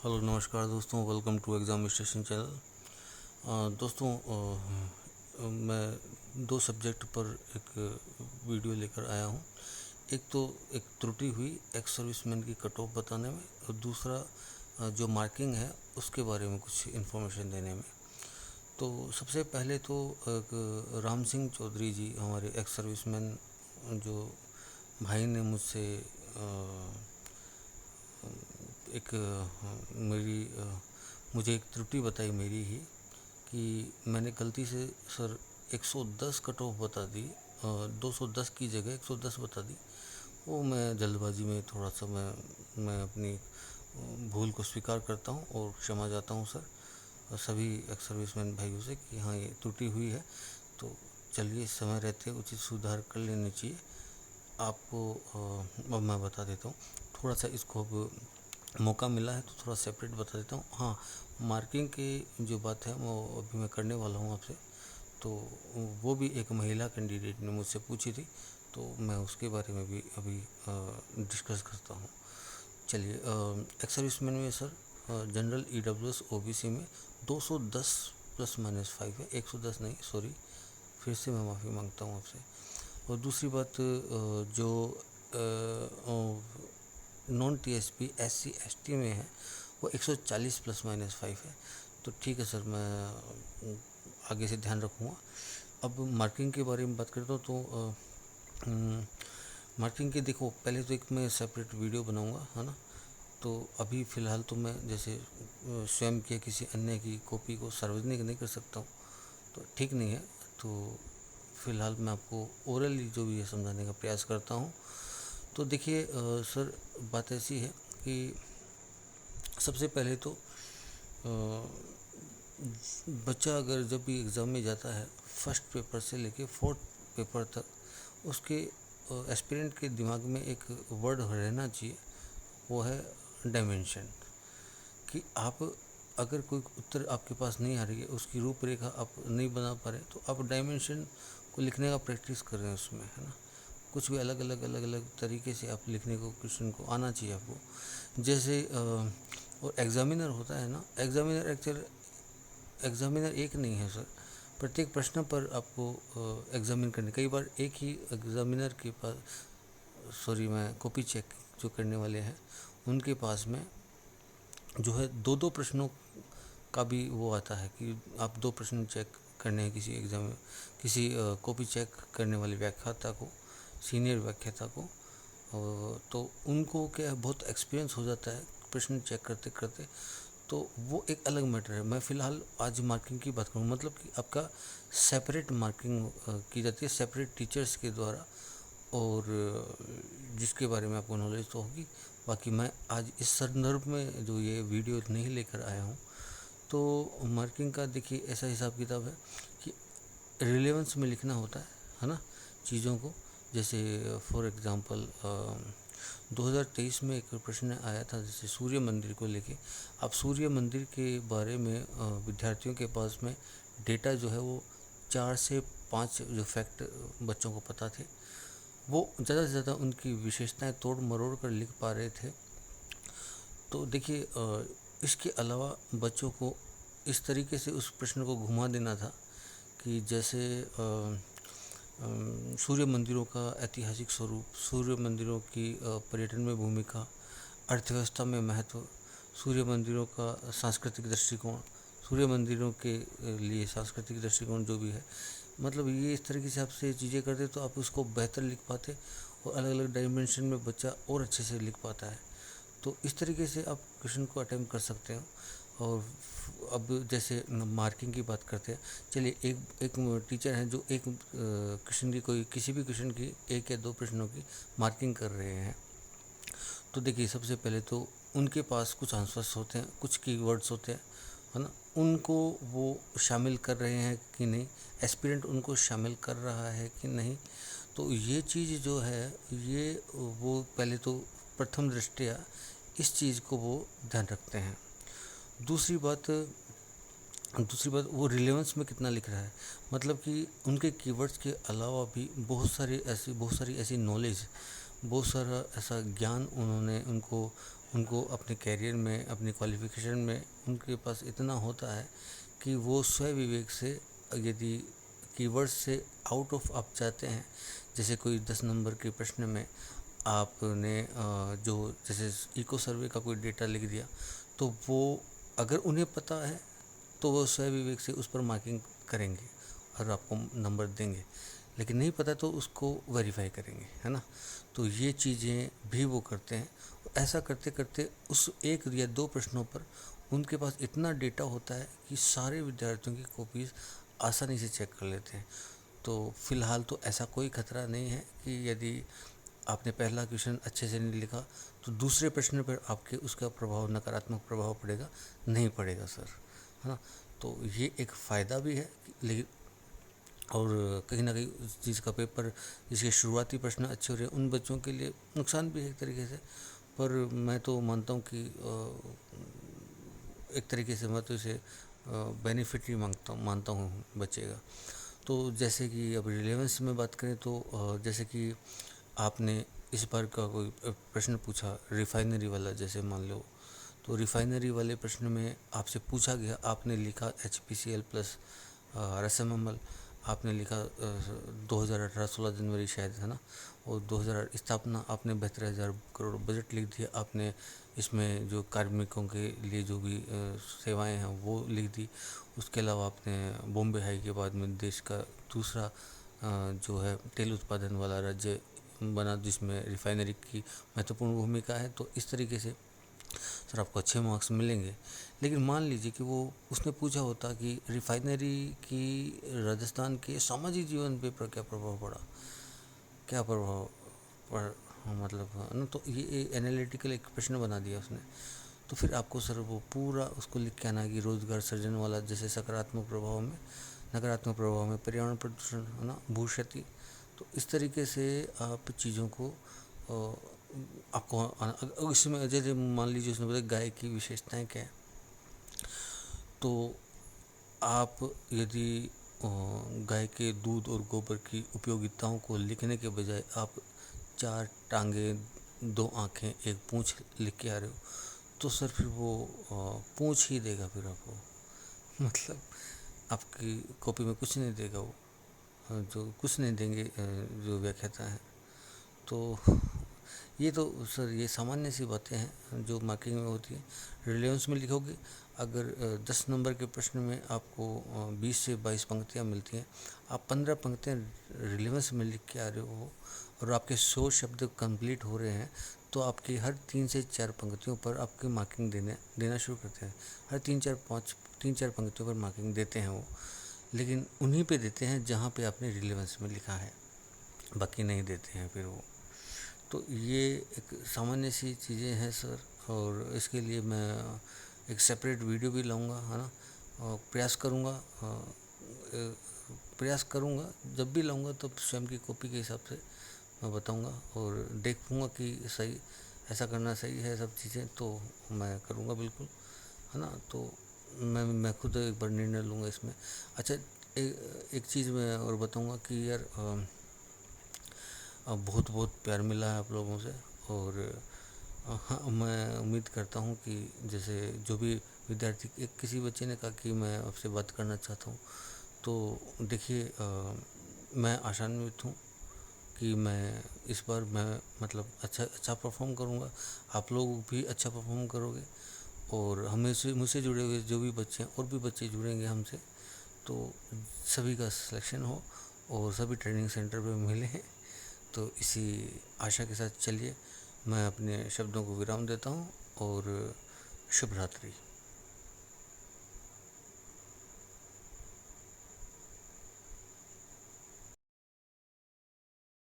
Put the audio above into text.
Hello नमस्कार दोस्तों, welcome to examination channel. दोस्तों, मैं दो सब्जेक्ट पर एक वीडियो लेकर आया हूं। एक तो एक त्रुटि हुई एक्स सर्विसमैन की कट ऑफ बताने में, और दूसरा जो मार्किंग है उसके बारे में कुछ इन्फॉर्मेशन देने में। तो सबसे पहले तो एक राम सिंह चौधरी जी, हमारे एक्स सर्विसमैन, जो भाई ने मुझसे एक मुझे एक त्रुटि बताई मेरी ही, कि मैंने गलती से सर 110 कट ऑफ बता दी, 210 की जगह 110 बता दी। वो मैं जल्दबाजी में थोड़ा सा मैं अपनी भूल को स्वीकार करता हूँ और क्षमा चाहता हूँ सर सभी एक्स सर्विसमैन भाइयों से कि हाँ, ये त्रुटि हुई है। तो चलिए, समय रहते उचित सुधार कर लेनी चाहिए। आपको अब मैं बता देता हूँ, थोड़ा सा इसको अब मौका मिला है तो थोड़ा सेपरेट बता देता हूँ। हाँ, मार्किंग की जो बात है वो अभी मैं करने वाला हूँ आपसे। तो वो भी एक महिला कैंडिडेट ने मुझसे पूछी थी, तो मैं उसके बारे में भी अभी डिस्कस करता हूँ। चलिए, एक्स सर्विसमैन में सर जनरल EWS OBC में 210 ±5 है, 110 नहीं, सॉरी, फिर से मैं माफ़ी मांगता हूँ आपसे। और दूसरी बात, जो नॉन TSP SC ST में है वो 140 ±5 है। तो ठीक है सर, मैं आगे से ध्यान रखूँगा। अब मार्किंग के बारे में बात करता हूँ तो मार्किंग के देखो, पहले तो एक मैं सेपरेट वीडियो बनाऊँगा, है ना। तो अभी फ़िलहाल तो मैं जैसे स्वयं के किसी अन्य की कॉपी को सार्वजनिक नहीं कर सकता हूँ, तो ठीक नहीं है। तो फ़िलहाल मैं आपको ओरली जो भी है समझाने का प्रयास करता हूँ। तो देखिए सर, बात ऐसी है कि सबसे पहले तो बच्चा अगर जब भी एग्ज़ाम में जाता है, फर्स्ट पेपर से लेके फोर्थ पेपर तक उसके एस्पिरेंट के दिमाग में एक वर्ड रहना चाहिए, वो है डायमेंशन। कि आप अगर कोई उत्तर आपके पास नहीं आ रही है, उसकी रूपरेखा आप नहीं बना पा रहे, तो आप डायमेंशन को लिखने का प्रैक्टिस कर रहे हैं उसमें, है ना। कुछ भी अलग अलग तरीके से आप लिखने को, क्वेश्चन को आना चाहिए आपको। जैसे और एग्ज़ामिनर होता है ना, एग्ज़ामिनर एक नहीं है सर, प्रत्येक प्रश्न पर आपको एग्ज़ामिन करने, कई बार एक ही एग्ज़ामिनर के पास, सॉरी, मैं कॉपी चेक जो करने वाले हैं उनके पास में जो है दो दो प्रश्नों का भी वो आता है कि आप दो प्रश्न चेक करने हैं किसी एग्ज़ाम में, किसी कॉपी चेक करने वाले व्याख्याता को, सीनियर व्याख्याता को। तो उनको क्या है, बहुत एक्सपीरियंस हो जाता है प्रश्न चेक करते करते। तो वो एक अलग मैटर है। मैं फ़िलहाल आज मार्किंग की बात करूँ, मतलब कि आपका सेपरेट मार्किंग की जाती है सेपरेट टीचर्स के द्वारा, और जिसके बारे में आपको नॉलेज तो होगी। बाकी मैं आज इस संदर्भ में जो ये वीडियो नहीं लेकर आया हूँ। तो मार्किंग का देखिए ऐसा हिसाब किताब है कि रिलेवेंस में लिखना होता है ना, चीज़ों को। जैसे फॉर एग्ज़ाम्पल 2023 में एक प्रश्न आया था, जैसे सूर्य मंदिर को लेके। अब सूर्य मंदिर के बारे में विद्यार्थियों के पास में डेटा जो है वो 4 से 5 जो फैक्ट बच्चों को पता थे, वो ज़्यादा से ज़्यादा उनकी विशेषताएं तोड़ मरोड़ कर लिख पा रहे थे। तो देखिए इसके अलावा बच्चों को इस तरीके से उस प्रश्न को घुमा देना था कि जैसे सूर्य मंदिरों का ऐतिहासिक स्वरूप, सूर्य मंदिरों की पर्यटन में भूमिका, अर्थव्यवस्था में महत्व, सूर्य मंदिरों का सांस्कृतिक दृष्टिकोण, सूर्य मंदिरों के लिए सांस्कृतिक दृष्टिकोण जो भी है, मतलब ये इस तरीके से आपसे चीज़ें करते तो आप उसको बेहतर लिख पाते, और अलग अलग डायमेंशन में बच्चा और अच्छे से लिख पाता है। तो इस तरीके से आप क्वेश्चन को अटेम्प्ट कर सकते हो। और अब जैसे मार्किंग की बात करते हैं, चलिए एक टीचर हैं जो एक क्वेश्चन की, कोई किसी भी क्वेश्चन की एक या दो प्रश्नों की मार्किंग कर रहे हैं। तो देखिए, सबसे पहले तो उनके पास कुछ आंसर्स होते हैं, कुछ कीवर्ड्स होते हैं, है ना। उनको वो शामिल कर रहे हैं कि नहीं, एस्पिरेंट उनको शामिल कर रहा है कि नहीं। तो ये चीज़ जो है, ये वो पहले तो प्रथम दृष्टया इस चीज़ को वो ध्यान रखते हैं। दूसरी बात वो रिलेवेंस में कितना लिख रहा है, मतलब कि उनके कीवर्ड्स के अलावा भी बहुत सारी ऐसी नॉलेज, बहुत सारा ऐसा ज्ञान उन्होंने उनको उनको अपने कैरियर में, अपनी क्वालिफ़िकेशन में उनके पास इतना होता है कि वो स्वयं विवेक से यदि कीवर्ड्स से आउट ऑफ आप जाते हैं, जैसे कोई 10 नंबर के प्रश्न में आपने जो जैसे इको सर्वे का कोई डेटा लिख दिया, तो वो अगर उन्हें पता है तो वो स्वयं विवेक से उस पर मार्किंग करेंगे और आपको नंबर देंगे, लेकिन नहीं पता तो उसको वेरीफाई करेंगे, है ना। तो ये चीज़ें भी वो करते हैं। ऐसा करते करते उस एक या दो प्रश्नों पर उनके पास इतना डेटा होता है कि सारे विद्यार्थियों की कॉपीज़ आसानी से चेक कर लेते हैं। तो फ़िलहाल तो ऐसा कोई खतरा नहीं है कि यदि आपने पहला क्वेश्चन अच्छे से नहीं लिखा तो दूसरे प्रश्न पर आपके उसका प्रभाव, नकारात्मक प्रभाव पड़ेगा, नहीं पड़ेगा सर, है ना। तो ये एक फ़ायदा भी है, लेकिन और कहीं ना कहीं उस चीज़ का पेपर जिसके शुरुआती प्रश्न अच्छे हो रहे हैं उन बच्चों के लिए नुकसान भी है एक तरीके से। पर मैं तो मानता हूँ कि एक तरीके से मैं तो इसे बेनिफिट ही मानता हूँ बच्चे का। तो जैसे कि अब रिलेवेंस में बात करें तो जैसे कि आपने इस बार का कोई प्रश्न पूछा रिफाइनरी वाला, जैसे मान लो, तो रिफाइनरी वाले प्रश्न में आपसे पूछा गया, आपने लिखा HPCL प्लस RSMML, आपने लिखा 2018-16 जनवरी शायद, है ना, और 2000 स्थापना आपने 72,000 करोड़ बजट लिख दिया आपने, इसमें जो कार्मिकों के लिए जो भी सेवाएं हैं वो लिख दी। उसके अलावा आपने बॉम्बे हाई के बाद में देश का दूसरा जो है तेल उत्पादन वाला राज्य बना जिसमें रिफाइनरी की महत्वपूर्ण भूमिका है। तो इस तरीके से सर आपको अच्छे मार्क्स मिलेंगे। लेकिन मान लीजिए कि वो उसने पूछा होता कि रिफाइनरी की राजस्थान के सामाजिक जीवन पे पर क्या प्रभाव पड़ा, क्या प्रभाव पड़, मतलब ना, तो ये एनालिटिकल एक प्रश्न बना दिया उसने। तो फिर आपको सर वो पूरा उसको लिख के आना कि रोजगार सृजन वाला, जैसे सकारात्मक प्रभाव में, नकारात्मक प्रभाव में पर्यावरण प्रदूषण, है ना, भू क्षति। तो इस तरीके से आप चीज़ों को आपको इसमें जैसे मान लीजिए उसने बताया गाय की विशेषताएं क्या है, तो आप यदि गाय के दूध और गोबर की उपयोगिताओं को लिखने के बजाय आप 4 टांगे, 2 आँखें, 1 पूँछ लिख के आ रहे हो, तो सर फिर वो पूँछ ही देगा फिर आपको, मतलब आपकी कॉपी में कुछ नहीं देगा वो, जो कुछ नहीं देंगे जो व्याख्याता हैं। तो ये तो सर ये सामान्य सी बातें हैं जो मार्किंग में होती है। रिलेवेंस में लिखोगे, अगर 10 नंबर के प्रश्न में आपको 20 से 22 पंक्तियाँ मिलती हैं, आप 15 पंक्तियाँ रिलेवेंस में लिख के आ रहे हो और आपके 100 शब्द कंप्लीट हो रहे हैं, तो आपकी हर 3 से 4 पंक्तियों पर आपकी मार्किंग देना शुरू करते हैं। हर 3-4 पंक्तियों पर मार्किंग देते हैं वो, लेकिन उन्हीं पे देते हैं जहाँ पे आपने रिलेवेंस में लिखा है, बाकी नहीं देते हैं फिर वो। तो ये एक सामान्य सी चीज़ें हैं सर, और इसके लिए मैं एक सेपरेट वीडियो भी लाऊंगा, है ना, और प्रयास करूंगा जब भी लाऊंगा तो स्वयं की कॉपी के हिसाब से मैं बताऊंगा और देखूंगा कि सही ऐसा करना सही है सब चीज़ें, तो मैं करूंगा बिल्कुल, है ना। तो मैं खुद एक बार निर्णय लूँगा इसमें। अच्छा, एक चीज़ मैं और बताऊंगा कि यार बहुत बहुत प्यार मिला है आप लोगों से, और हाँ, मैं उम्मीद करता हूँ कि जैसे जो भी विद्यार्थी, एक किसी बच्चे ने कहा कि मैं आपसे बात करना चाहता हूँ, तो देखिए मैं आशान्वित हूँ कि मैं इस बार मैं मतलब अच्छा परफॉर्म करूँगा, आप लोग भी अच्छा परफॉर्म करोगे, और हमें मुझसे जुड़े हुए जो भी बच्चे हैं और भी बच्चे जुड़ेंगे हमसे, तो सभी का सिलेक्शन हो और सभी ट्रेनिंग सेंटर पे मिले हैं। तो इसी आशा के साथ चलिए मैं अपने शब्दों को विराम देता हूँ, और शुभ रात्रि।